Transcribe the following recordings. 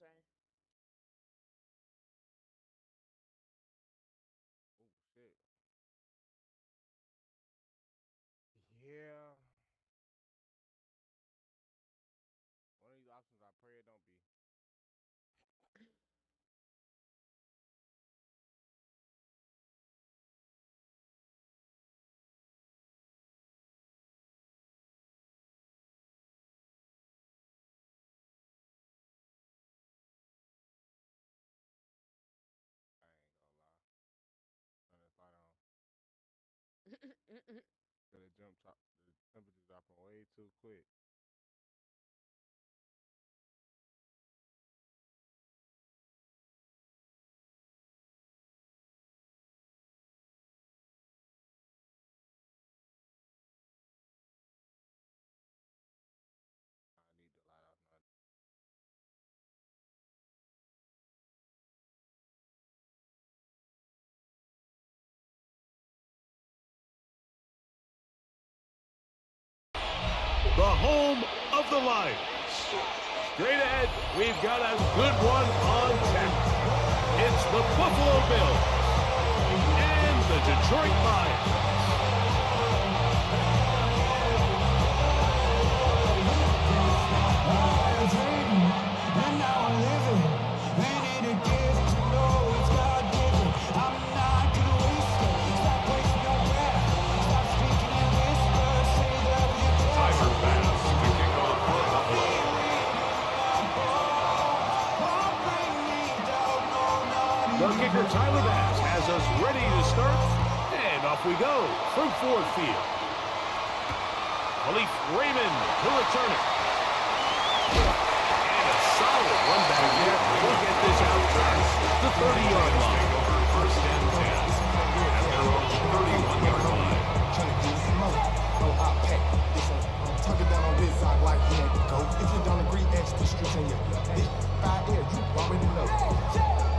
right. Oh shit. Yeah. One of these options, I pray it don't be. I ain't gonna lie. Turn this light on. Cause the temperature dropping way too quick. I need the light off now. The home of the Lions. Straight ahead, we've got a good one on tap. It's the Buffalo Bills and the Detroit Lions. The kicker, Tyler Bass, has us ready to start. And off we go from Ford Field. Khalif Raymond to return it. And a solid run back there. We'll get this out past the 30-yard line. First and 10 at their own 31-yard line. Trying to give us some more. Oh, I'll pack. I'm tucking down on this side like he had to go. If you don't agree, ask the streets in your bitch. 5 air, you already know.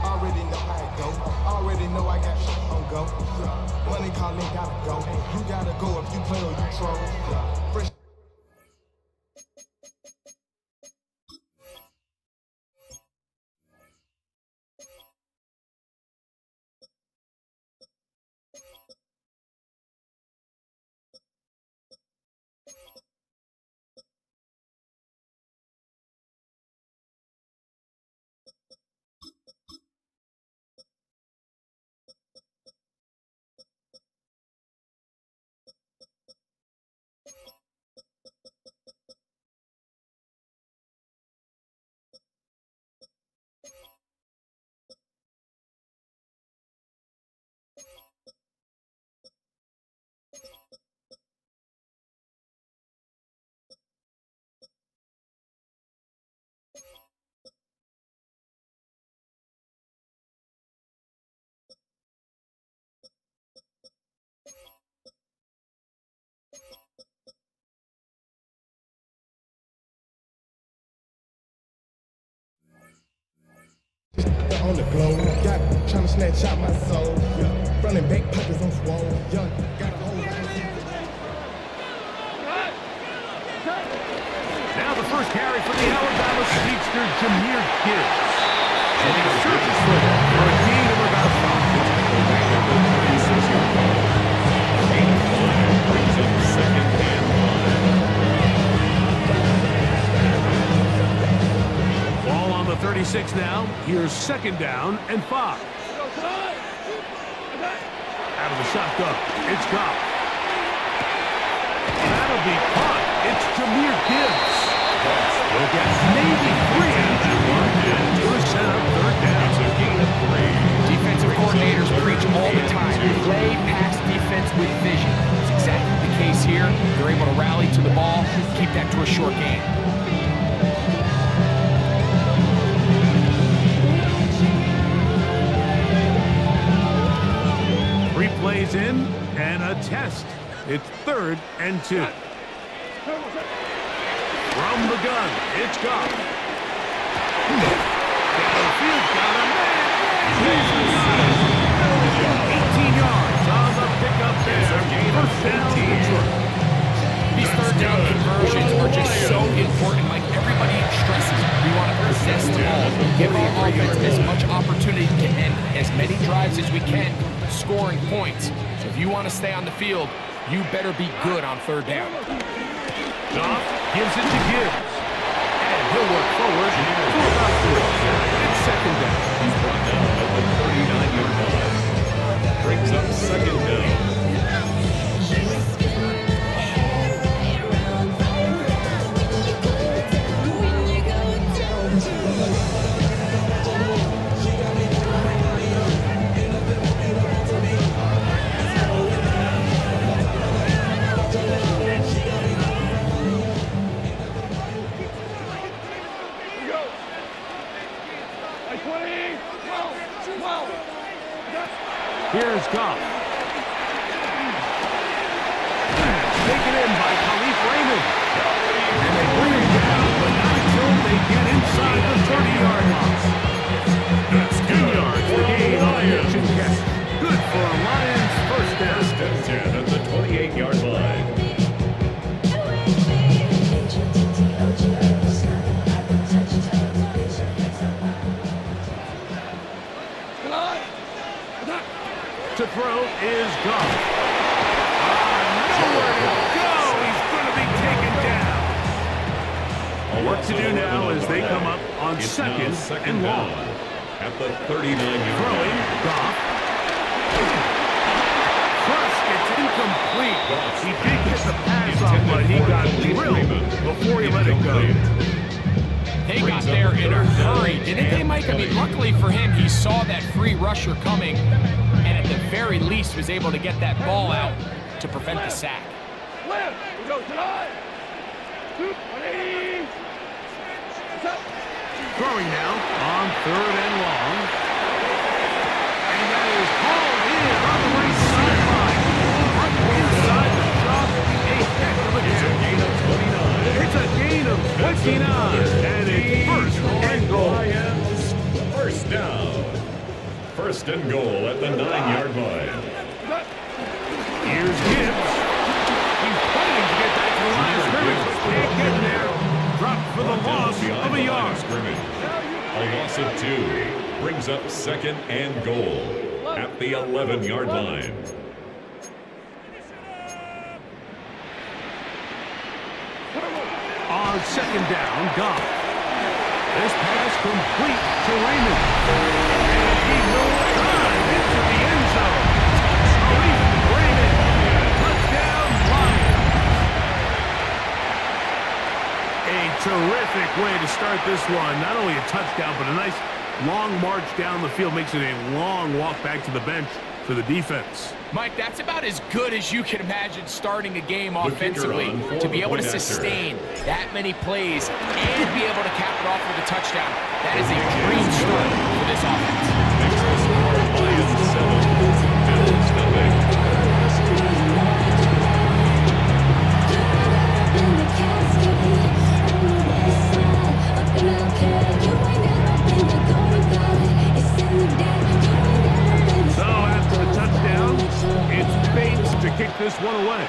Already know how it go. Already know I got shit on go. Money calling, gotta go. You gotta go if you play or you troll. Fresh. On the glow, got trying to snatch out my soul. Yeah. Running back pockets on swole. Young, got a whole Now the first carry for the Alabama speedster, Jahmyr Gibbs. And he searches for a gain of about 5. Brings him second and 1. Ball on the 36 now. Here's second down and 5. Out of the shotgun. It's Goff. That'll be caught. It's Jahmyr Gibbs. We'll get maybe 3 out of that one. And we're set up third down. It's a gain of 3. Defensive coordinators preach all the time. Play pass defense with vision. It's exactly the case here. They're able to rally to the ball, keep that to a short game. 3 plays in and a test. It's 3rd and 2. From the gun, it's Goff. Downfield, got a man. 18 yards on the pickup there. First down, Detroit. These third down conversions are just so important. Like everybody stresses, we want to possess the ball. best as we can scoring points. So if you want to stay on the field, you better be good on third down. Goff gives it to Gibbs. And he'll work forward for about 3. It's second down. He's brought down at the 39-yard line. Brings up second down. Here's Goff. Taken in by Khalif Raymond. And they bring him down, but not until they get inside the 30-yard line. That's 10 yards for gain on the action catch. Good for a Lions first down. First and 10 at the 28-yard line. To throw is Goff. Nowhere to go. He's going to be taken down. What to do now as they come up on It's second and long. down at the 39-yard Throwing, line. Goff. First, it's incomplete. He did get the pass off, but he got drilled before he let it go. They got there in a hurry, didn't they, Mike? I mean, luckily for him, he saw that free rusher coming, and at the very least was able to get that ball out to prevent the sack. Throwing now on third and long. And that is hauled in on the right sideline. Right inside the shot. A heck of a gain of 29. It's a gain of 29. And it's first and goal. First down. First and goal at the 9-yard line. Here's Gibbs. He's planning to get back to the line of scrimmage. Can't get there. Dropped for the loss of a yard. A loss of 2 brings up second and goal at the 11-yard line. On second down, Goff. This pass complete to Raymond. And he will drive into the end zone. Khalif Raymond. Touchdown, Lions. A terrific way to start this one. Not only a touchdown, but a nice long march down the field. Makes it a long walk back to the bench for the defense. Mike, that's about as good as you can imagine starting a game offensively, to be able to sustain that many plays and be able to cap it off with a touchdown. That is a dream start for this offense. Lions 7, Bills nothing. So after the touchdown, it's Bates to kick this one away.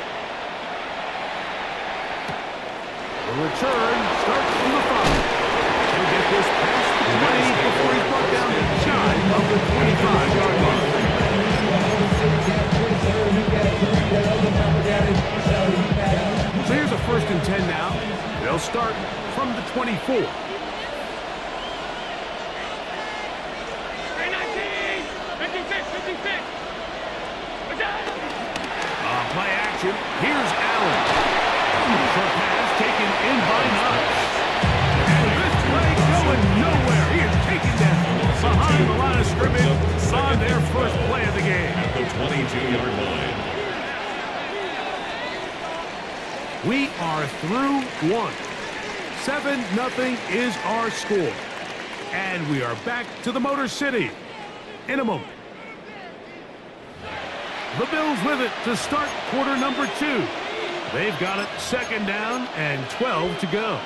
The return starts from the 5. He'll get this past the 20 before he's brought down shy of the 25-yard line. So here's a first and 10 now. They'll start from the 24. Play action. Here's Allen. Short pass taken in by Knox. And this play going nowhere. He is taken down behind the line of scrimmage on their first play of the game. At the 22-yard line. We are through one. 7-0 is our score. And we are back to the Motor City in a moment. The Bills with it to start quarter number 2. They've got it second down and 12 to go.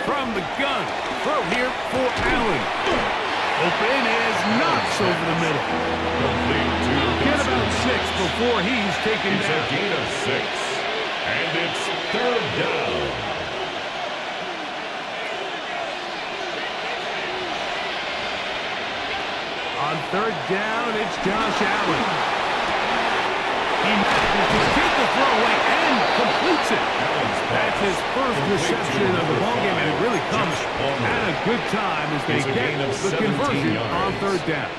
From the gun, throw here for Allen. Open is Knox over the middle. Complete to Get about 6 before he's taken It's down. a gain of 6. And it's third down. On third down, it's Josh Allen. He manages to get the throw away and completes it. That's his first reception of the ballgame, and it really comes at a good time as they get the conversion on third down.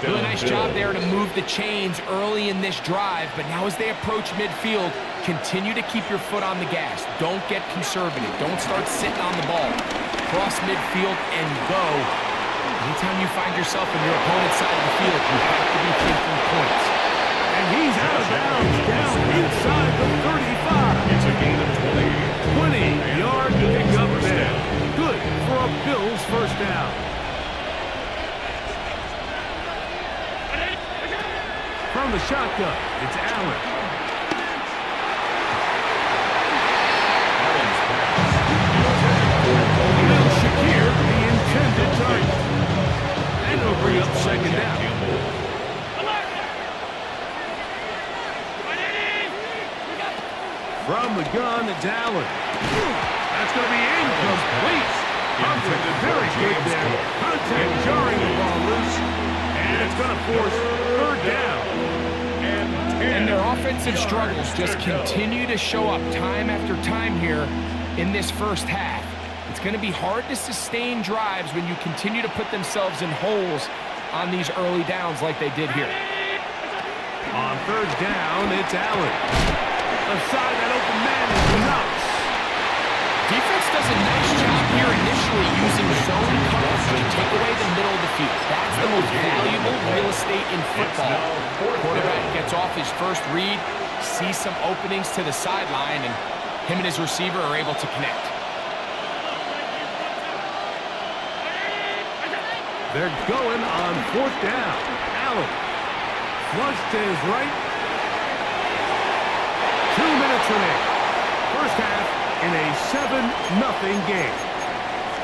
Really nice job there to move the chains early in this drive, but now as they approach midfield, continue to keep your foot on the gas. Don't get conservative. Don't start sitting on the ball. Cross midfield and go. Anytime you find yourself in your opponent's side of the field, you have to be thinking points. And he's out of bounds down inside the 35. It's a gain of 20. 20-yard pickup there. Good for a Bills first down. From the shotgun, it's Allen. Lil Shakir, the intended target. And it'll bring up second down. From the gun, it's Allen. That's going to be incomplete. Coverage very good there. Contact jarring the ball loose. And it's going to force third down. And their offensive struggles just continue to show up time after time here in this first half. It's going to be hard to sustain drives when you continue to put themselves in holes on these early downs like they did here. On third down, it's Allen. Aside that open man is nuts. Defense does a nice job here initially using zone coverage to take away the middle of the field. That's the most valuable real estate in football. Quarterback gets off his first read, sees some openings to the sideline, and him and his receiver are able to connect. They're going on fourth down. Allen. Flush to his right. 2 minutes remaining. First half in a 7-0 game.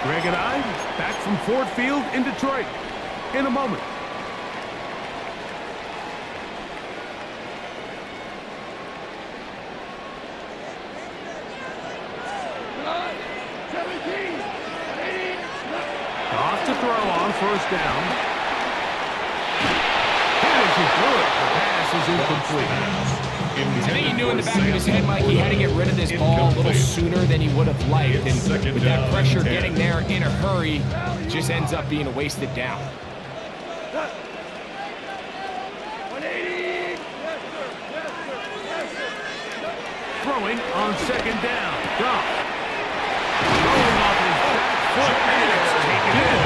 Greg and I back from Ford Field in Detroit in a moment. Off to throw on first down. Finishes through it. The pass is incomplete. I think he knew in the back of his head, Mike, he had to get rid of this ball a little sooner than he would have liked. And with that pressure getting there in a hurry, it just ends up being a wasted down. Throwing on second down. Goff. Throwing off his back foot, and it's taken in.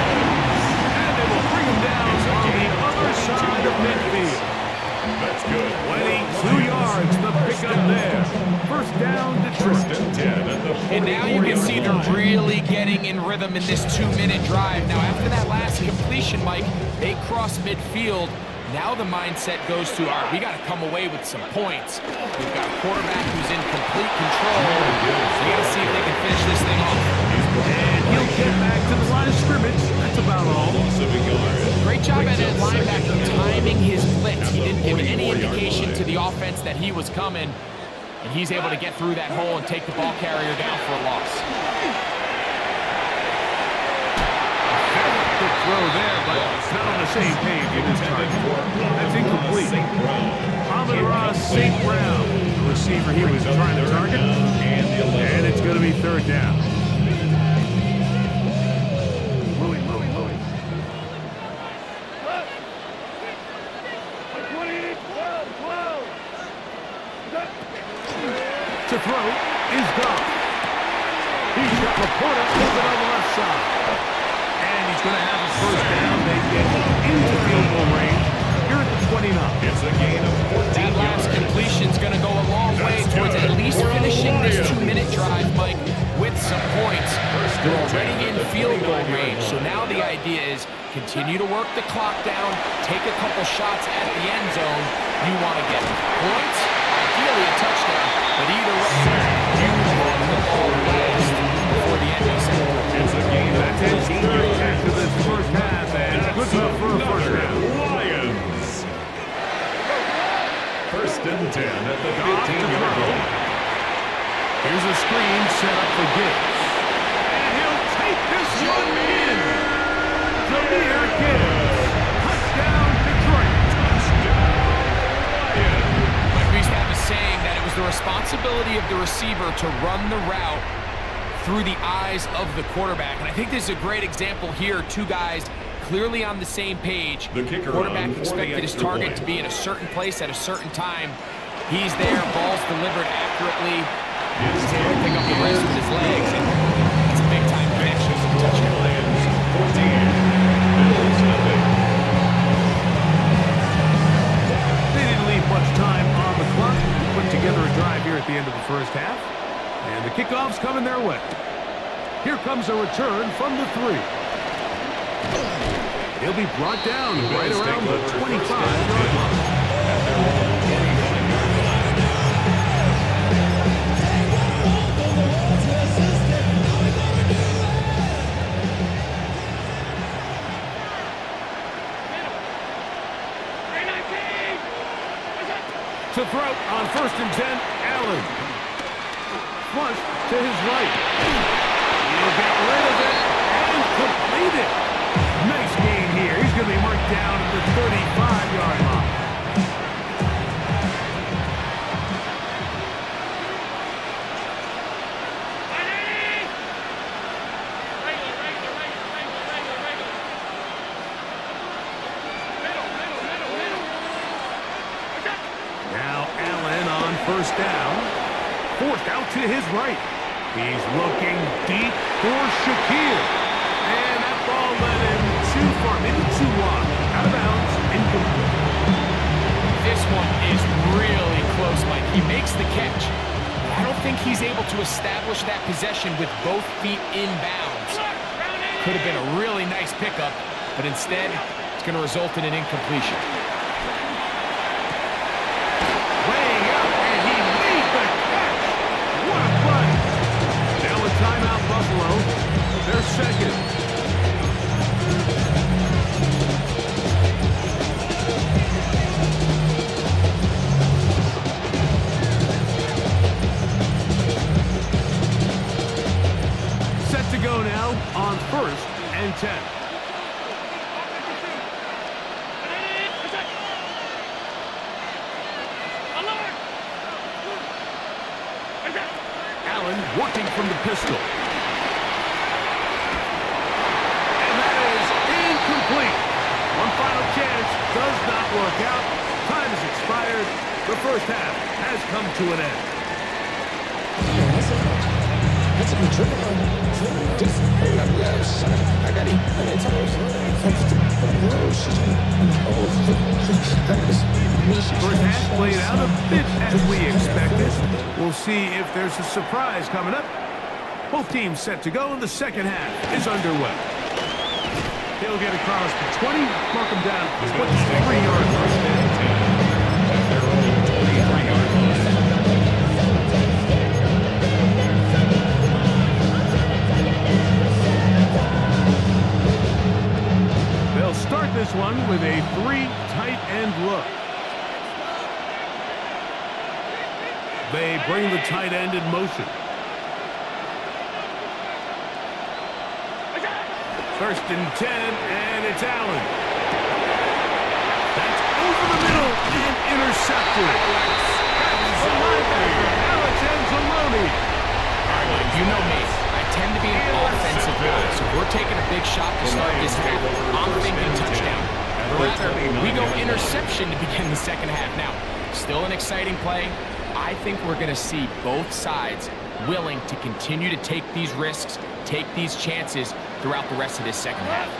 And they will bring him down on the other side of midfield. That's good. 22 yards, the pickup there. First down, Detroit. And now you can see they're really getting in rhythm in this 2-minute drive. Now, after that last completion, Mike, they cross midfield. Now the mindset goes to, all right, we got to come away with some points. We've got a quarterback who's in complete control. We got to see if they can finish this thing off. And he'll get back to the line of scrimmage. That's about all. Great job at that linebacker timing his blitz. He didn't give any indication to the offense that he was coming, and he's able to get through that hole and take the ball carrier down for a loss. Good throw there, but not on the same page in this target. That's incomplete. Amon-Ra St. Brown, the receiver he was trying to target, and it's going to be third down. To throw is Goff. He's got Laporta open on the left side. And he's going to have a first down. They get into field goal range here at the 29. It's a gain of 14 That last completion's going to go a long way towards at least finishing this 2-minute drive, Mike, with some points. They're already in field goal range, so now the idea is continue to work the clock down, take a couple shots at the end zone. You want to get points, ideally a touchdown, but either way, you want the ball last before the end of the second. It's a game that takes 30 after this first half, and good enough for a first down. Lions. First and 10 at the 15-yard line. There's a screen set up for Gibbs. And he'll take this one in. Jameer Gibbs. Touchdown, Detroit. Like we used to have a saying that it was the responsibility of the receiver to run the route through the eyes of the quarterback. And I think this is a great example here. Two guys clearly on the same page. The kicker quarterback on for the expected his extra target point. to be in a certain place at a certain time. He's there, ball's delivered accurately. He's able to pick up the rest with his legs, and it's a big-time connection. Touchdown. Lions 14, Bills nothing. They didn't leave much time on the clock to put together a drive here at the end of the first half. And the kickoff's coming their way. Here comes a return from the 3. He'll be brought down right around the 25-yard line. To throw on 1st and 10, Allen. Flush to his right. He'll get rid of it and complete it. Nice gain here. He's going to be marked down at the 35-yard line. Now Allen on 1st down. 4th out to his right. He's looking deep for Shakir. And that ball led him too far, maybe too long. Out of bounds, incomplete. This one is really close, Mike. He makes the catch. I don't think he's able to establish that possession with both feet in bounds. Could have been a really nice pickup, but instead, it's going to result in an incompletion. Way up, and he made the catch. What a play. Now a timeout, Buffalo. They're second. Set to go now on 1st and 10. Allen working from the pistol. And that is incomplete. One final chance does not work out. Time has expired. The first half has come to an end. That's a good trigger. I got First half played out a bit as we expected. We'll see if there's a surprise coming up. Both teams set to go, and the second half is underway. He'll get across the 20, mark him down at the 23-yard line. At their own 23-yard line. They'll start this one with a 3 tight end look. They bring the tight end in motion. 1st and 10, and it's Allen. That's over the middle and intercepted. That's the linebacker, Alex Anzalone. All right, Mike, you know me. I tend to be an offensive guy, so we're taking a big shot to start this half. I'm thinking touchdown. Rather, we go interception to begin the second half. Now, still an exciting play. I think we're going to see both sides willing to continue to take these risks, take these chances throughout the rest of this second half.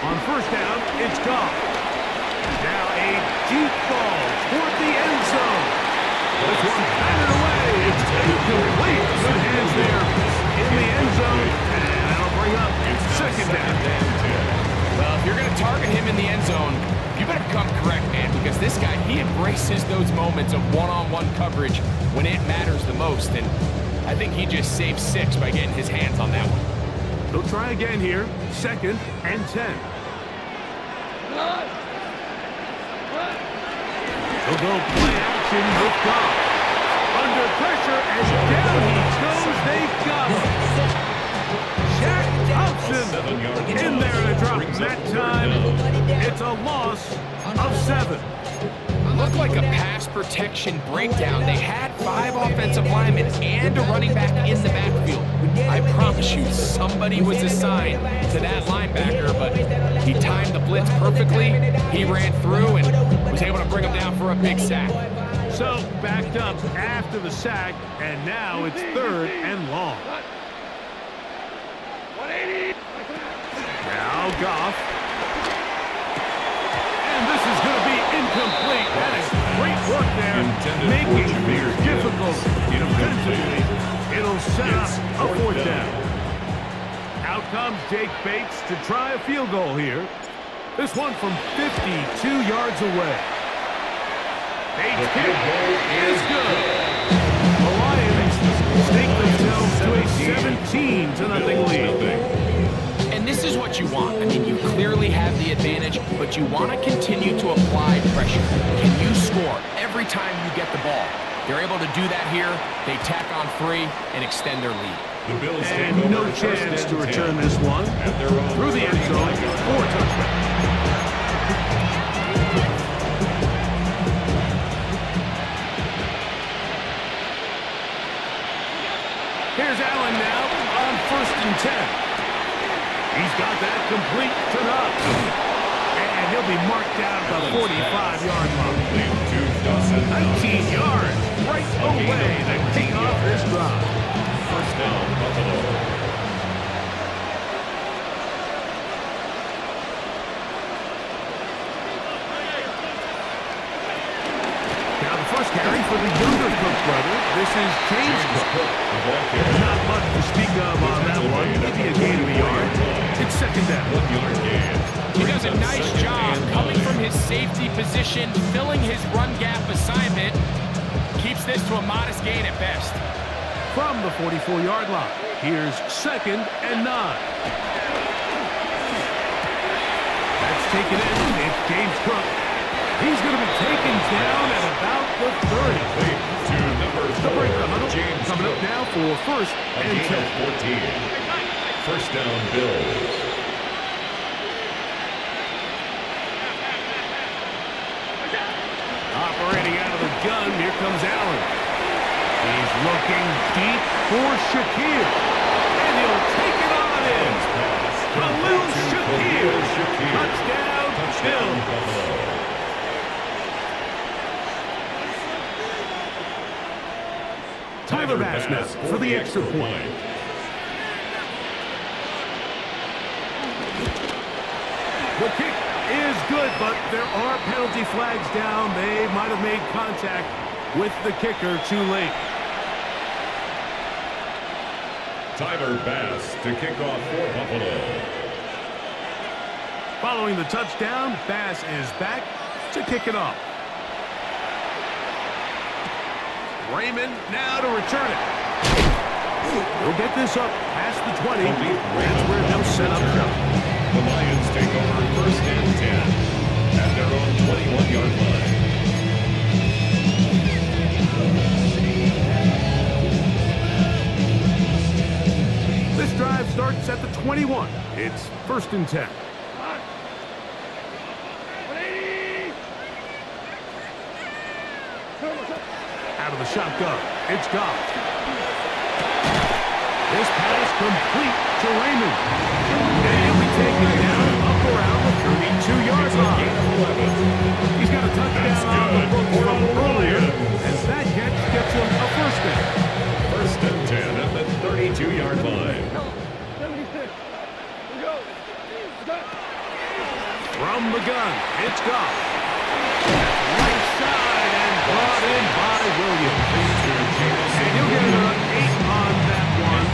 On 1st down, it's Goff. Now a deep ball toward the end zone. This one batted away. It's incomplete. Good hands there in the end zone. And that'll bring up 2nd down. Well, if you're going to target him in the end zone, you better come correct, man, because this guy, he embraces those moments of one-on-one coverage when it matters the most, and I think he just saved 6 by getting his hands on that one. They'll try again here. 2nd and 10. We'll go play action with Goff. Under pressure, and down he goes. They got him. Shaq Thompson in there to drop. That time, it's a loss of 7. Looked like a pass protection breakdown. They had 5 offensive linemen and a running back in the backfield. I promise you, somebody was assigned to that linebacker, but he timed the blitz perfectly. He ran through and was able to bring him down for a big sack. So backed up after the sack, and now it's 3rd and long. Now Goff. And this is going to be incomplete. That is great work there, making things difficult defensively. It'll set up a 4th down. Out comes Jake Bates to try a field goal here. This one from 52 yards away. Bates' kick is good. The Lions stake themselves to a 17-0 lead. And this is what you want. I mean, you clearly have the advantage, but you want to continue to apply pressure. Can you score every time you get the ball? They're able to do that here. They tack on 3 and extend their lead. The Bills take And over no chance to 1st and return 10 this one. at their own Through the end zone 30. for a touchdown. Here's Allen now on 1st and 10. He's got that complete to Knox. And he'll be marked down at the 45-yard mark. 19 yards right away to kick off this drive. 1st down, Buffalo. Now the first carry for the younger Cook brother. This is James Cook. Not much to speak of on that one. Maybe a gain of a yard. It's 2nd down. 1-yard gain. He does a nice job coming from his safety position, filling his run gap assignment. Keeps this to a modest gain at best. From the 44-yard line, here's 2nd and 9. That's taken in. It's James Cook. He's going to be taken down at about the 30. To number 4, The break the huddle. James Coming up Cook. now for 1st A and gain 10. of 14. 1st down, Bills. Operating out of the gun, here comes Allen. He's looking deep for Shaquille. And he'll take it on in. Khalil Shaquille. Touchdown, Bills. Buffalo. Tyler Bass now for the extra point. The kick is good, but there are penalty flags down. They might have made contact with the kicker too late. Tyler Bass to kick off for Buffalo. Following the touchdown, Bass is back to kick it off. Raymond now to return it. He'll get this up past the 20. That's where they'll set up shop. The Lions take over 1st and 10 at their own 21-yard line. This drive starts at the 21. It's 1st and 10. Out of the shotgun, it's Goff. This pass complete to Raymond. And he'll be taken down up around the 32-yard line. He's got a touchdown on the book from earlier, and that catch gets him a 1st down. 1st and 10 at the 32-yard line. From the gun, it's Goff. Right side and brought in by Williams. And he'll get another 8 on that one.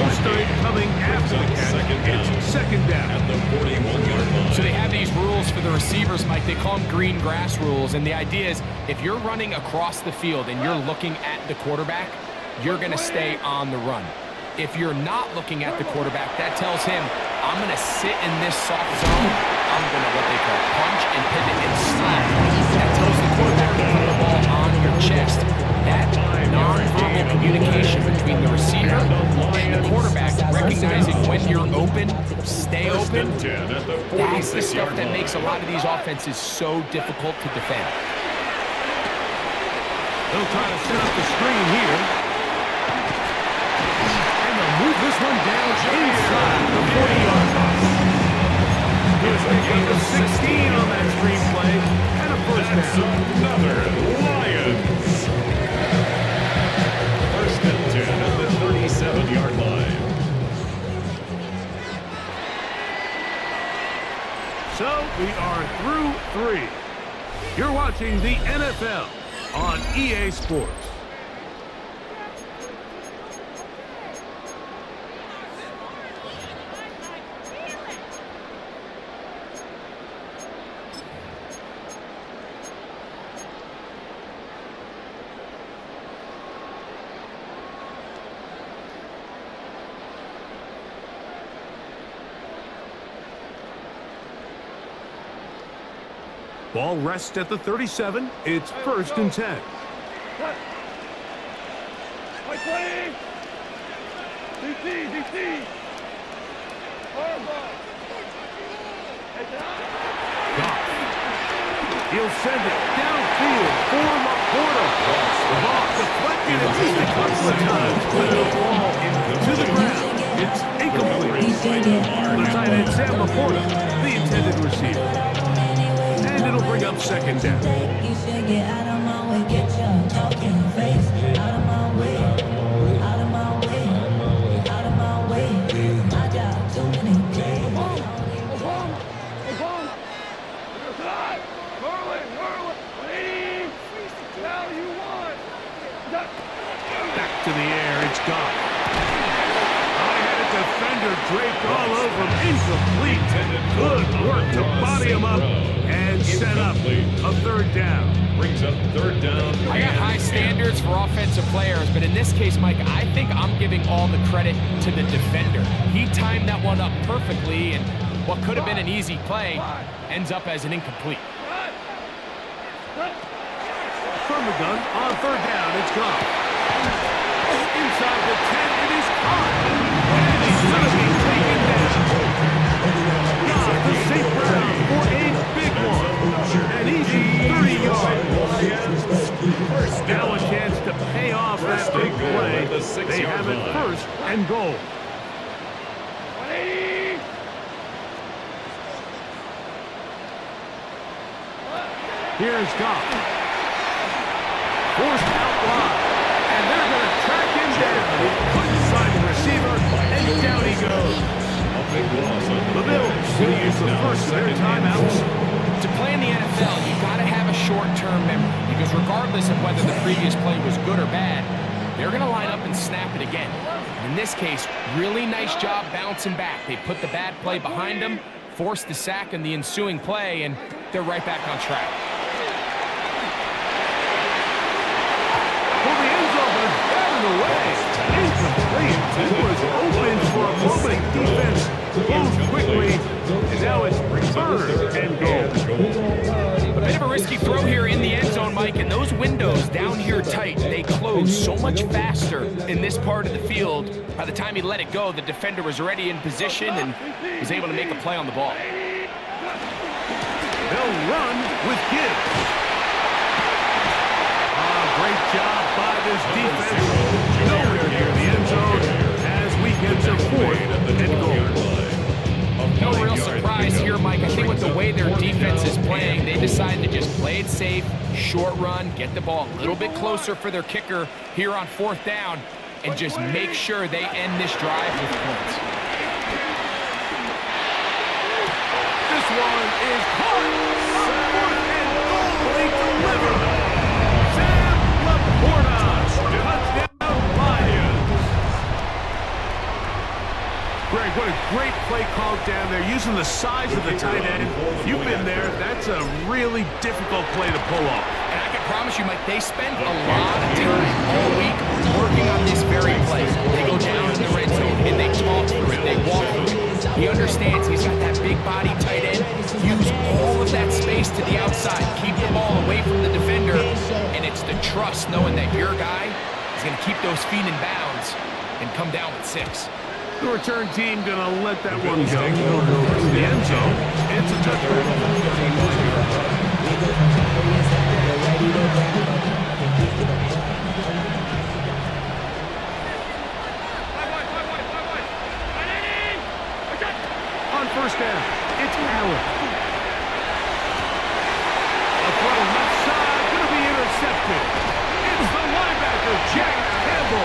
Most of it coming after the catch. It's 2nd down. At the 41-yard line. So they have these rules for the receivers, Mike. They call them green grass rules. And the idea is if you're running across the field and you're looking at the quarterback, you're going to stay on the run. If you're not looking at the quarterback, that tells him, I'm going to sit in this soft zone. I'm going to what they call punch and pivot and slap. That tells the quarterback to put the is the stuff that makes a lot of these offenses so difficult to defend. They'll try to set up the screen here. And they'll move this one down inside the 40-yard line. Here's a gain of 16 on that screenplay and a first down. Another Lions. First and 10 at the 37-yard line. So we are through 3. You're watching the NFL on EA Sports. Ball rests at the 37. It's first and 10. He'll send it downfield for Laporta. The ball deflected at least a couple of times, but the ball to the ground. It's incomplete. The tight end, Sam Laporta, the intended receiver. And it'll bring up second down. You should get out of my way, get your talking face out of my way, out of my way, out of my way. I got too many days. Back to the air, it's gone. I had a defender draped all over him, incomplete. Good work to body him up and set up a third down. Brings up third down. I got high standards for offensive players, but in this case, Mike, I think I'm giving all the credit to the defender. He timed that one up perfectly, and what could have been an easy play ends up as an incomplete. From the gun, on third down, it's gone. Inside the 10, it is caught. And he's going to be taken down. Got the St. Brown for a big one. An easy 30 yards. Now a chance to pay off that big play. They have it first and goal. Here's Goff. Forced out wide. And they're going to track him down. He couldn't find the receiver, and down he goes. The Bills will use the first of their timeouts. To play in the NFL, you've got to have a short-term memory, because regardless of whether the previous play was good or bad, they're going to line up and snap it again. In this case, really nice job bouncing back. They put the bad play behind them, forced the sack in the ensuing play, and they're right back on track. For the end zone, but it's batted away. Incomplete. It was open for a moment. Defense moves quickly, and now it's third and goal. A bit of a risky throw here in the end zone, Mike, and those windows down here tight, they close so much faster in this part of the field. By the time he let it go, the defender was already in position and was able to make a play on the ball. They'll run with Gibbs. Great job by this defense. Nowhere near the end zone as we get to fourth and goal. No real surprise here, Mike. I think with the way their defense is playing, they decided to just play it safe, short run, get the ball a little bit closer for their kicker here on fourth down, and just make sure they end this drive with points. This one is caught. Fourth and goal. They deliver. Sam Laporta. Touchdown Lions. Greg, what a great play called down there, using the size of the tight end. You've been there. That's a really difficult play to pull off. And I can promise you, Mike, they spend a lot of time all week working on this very play. They go down in the red zone, and they talk through it, they walk through it. He understands he's got that big body tight end. Use all of that space to the outside. Keep the ball away from the defender, and it's the trust knowing that your guy is going to keep those feet in bounds and come down with 6. The return team going to let that one go. In the end zone, it's a touchdown. On first down, it's Allen. A throw left side, going to be intercepted. It's the linebacker, Jack Campbell.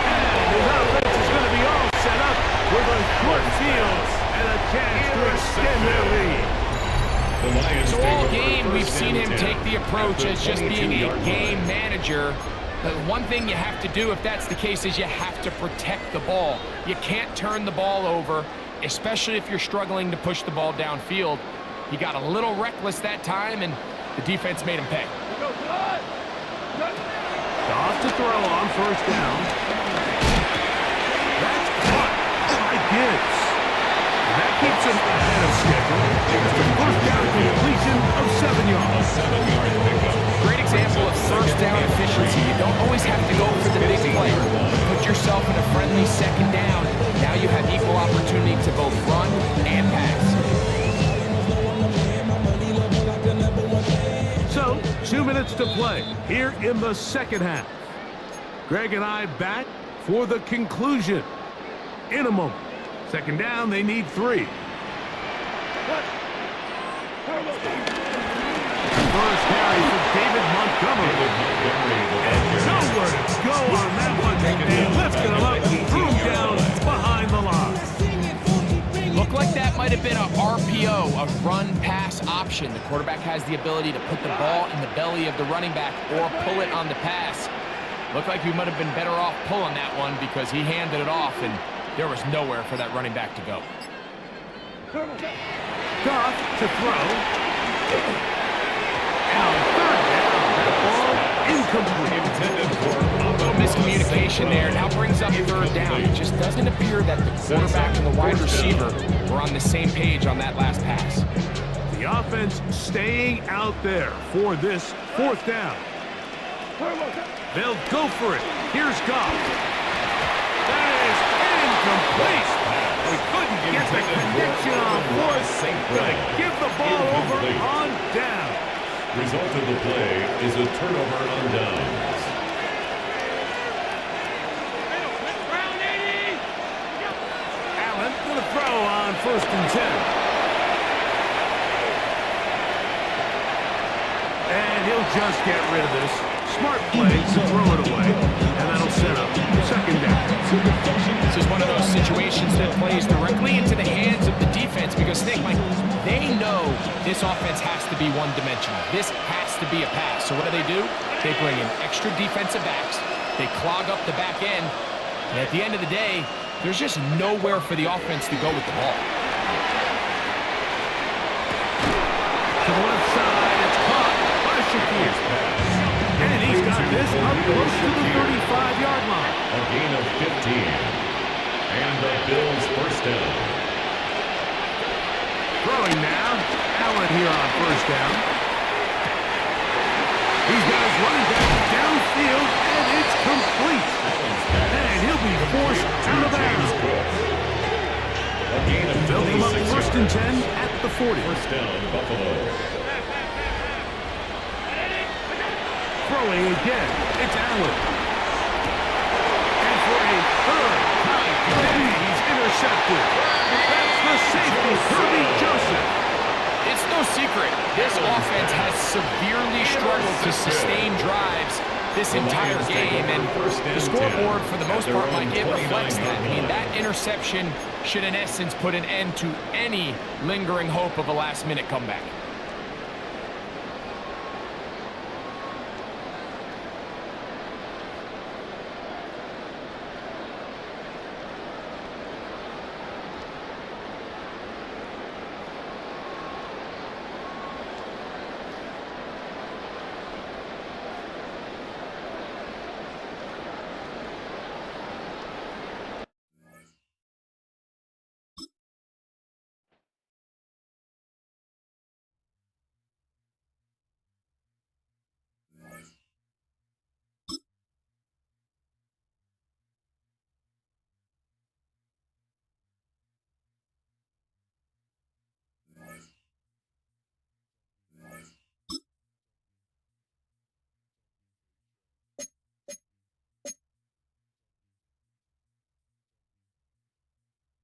And his offense is going to be all set up with a short field and a chance to extend their lead. So all game, we've seen him take the approach as just being a game manager. But one thing you have to do if that's the case is you have to protect the ball. You can't turn the ball over, especially if you're struggling to push the ball downfield. He got a little reckless that time, and the defense made him pay. Off to throw on first down. That's caught by Gibbs. That keeps him ahead of schedule. It's the first down completion of 7 yards. Great example of first down efficiency. You don't always have to go for the big play. Put yourself in a friendly second down. Now you have equal opportunity to both run and pass. So, 2 minutes to play here in the second half. Greg and I back for the conclusion in a moment. Second down, they need 3. First carry for David Montgomery. And nowhere to go on that one. They lifted him up and threw him down behind the line. Looked like that might have been a RPO, a run-pass option. The quarterback has the ability to put the ball in the belly of the running back or pull it on the pass. Looked like we might have been better off pulling that one because he handed it off, and there was nowhere for that running back to go. Goff to throw. And third down, that ball incomplete. A little miscommunication there. Now brings up third down. It just doesn't appear that the quarterback and the wide receiver were on the same page on that last pass. The offense staying out there for this fourth down. They'll go for it. Here's Goff. That is incomplete. We couldn't get the connection on fourth. Gonna give the ball over on down. Result of the play is a turnover on downs. Allen gonna throw on first and 10. And he'll just get rid of this. Smart play to throw it away, and that'll set up second down. This is one of those situations that plays directly into the hands of the defense because think, Mike, they know this offense has to be one-dimensional. This has to be a pass. So what do? They bring in extra defensive backs. They clog up the back end. And at the end of the day, there's just nowhere for the offense to go with the ball. To the left side, it's caught by Shakir. And he's got this up close to the 35-yard line. A gain of 15. And the Bills first down. Throwing now. Allen here on first down. He's got his running back downfield, and it's complete. And he'll be forced out of bounds. A gain of They'll come up 26 first and yards. 10 at the 40. First down, Buffalo. Throwing again, it's Allen. And for a third time today, he's intercepted. That's the safety, Kirby Joseph. It's no secret. This offense has severely struggled to sustain drives this entire game, and the scoreboard, for the most part, Mike, it reflects that. I mean, that interception should, in essence, put an end to any lingering hope of a last-minute comeback.